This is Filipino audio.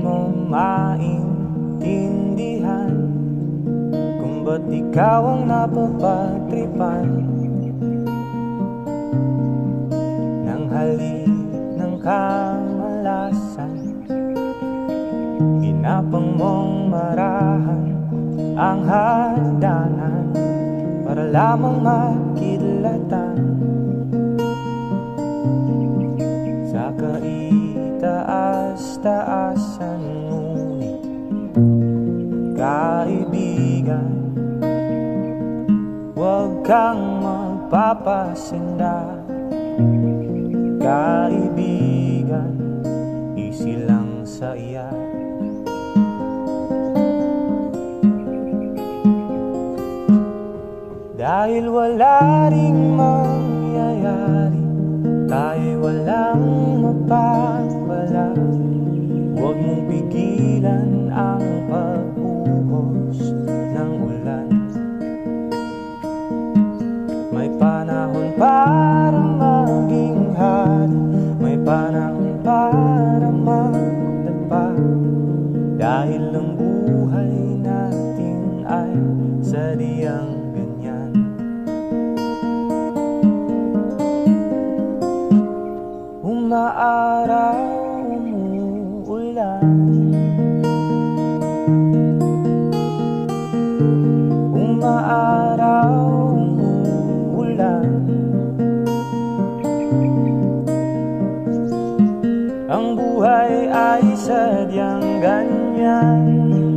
mo maintindihan kung ba't ikaw ang napapagtripan ng halik ng kamalasan. Ginapang mong marahan ang hagdanan para lamang makilatan sa kaitaas-taasan. Ngunit kaibigan, huwag kang magpapasinda. Kaibigan, easy lang sa iya. Dahil wala ring mangyayari, tayo'y walang mapapala. Huwag mong pigilan ang pagbuhos ng ulan. May panahon para maging hari, may panahon para magdapa. Dahil ang buhay natin ay sadyang ganyan. Umaaraw, umuulan, umaaraw, umuulan. Ang buhay ay sadyang ganyan.